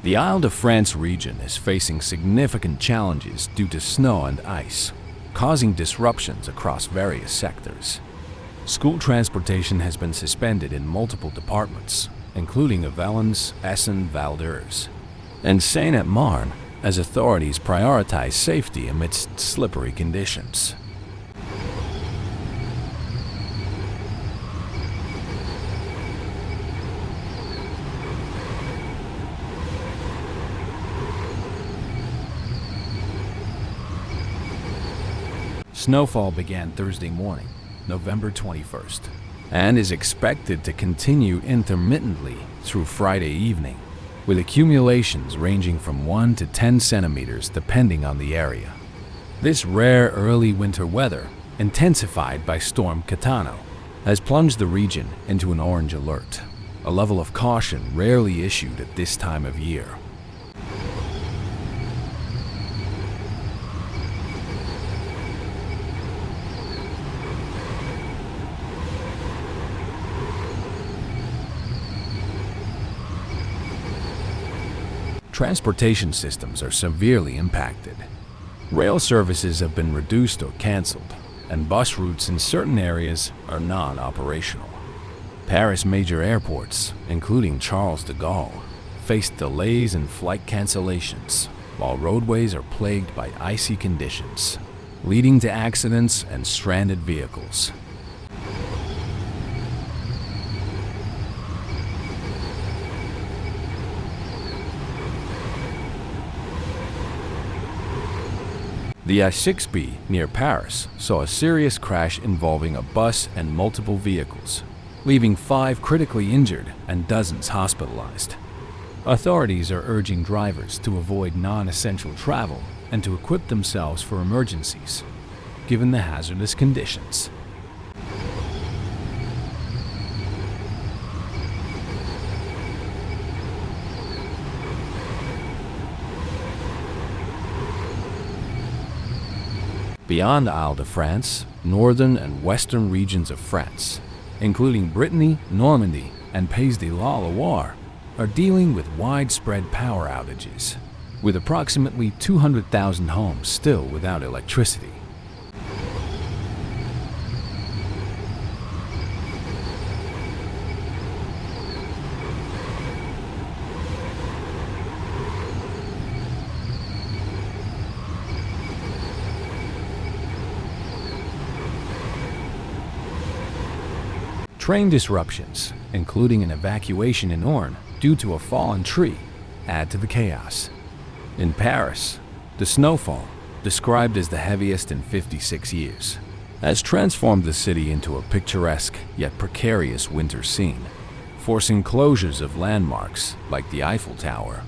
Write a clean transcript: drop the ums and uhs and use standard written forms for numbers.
The Île-de-France region is facing significant challenges due to snow and ice, causing disruptions across various sectors. School transportation has been suspended in multiple departments, including Valence, Essen, Val d'Oise, and Seine-et-Marne, as authorities prioritize safety amidst slippery conditions. Snowfall began Thursday morning, November 21st, and is expected to continue intermittently through Friday evening, with accumulations ranging from 1 to 10 centimeters depending on the area. This rare early winter weather, intensified by Storm Catano, has plunged the region into an orange alert, a level of caution rarely issued at this time of year. Transportation systems are severely impacted. Rail services have been reduced or canceled, and bus routes in certain areas are non-operational. Paris major airports, including Charles de Gaulle, faced delays and flight cancellations, while roadways are plagued by icy conditions, leading to accidents and stranded vehicles. The I-6B near Paris saw a serious crash involving a bus and multiple vehicles, leaving 5 critically injured and dozens hospitalized. Authorities are urging drivers to avoid non-essential travel and to equip themselves for emergencies, given the hazardous conditions. Beyond Île-de-France, northern and western regions of France, including Brittany, Normandy, and Pays de la Loire, are dealing with widespread power outages, with approximately 200,000 homes still without electricity. Train disruptions, including an evacuation in Orne due to a fallen tree, add to the chaos. In Paris, the snowfall, described as the heaviest in 56 years, has transformed the city into a picturesque yet precarious winter scene, forcing closures of landmarks like the Eiffel Tower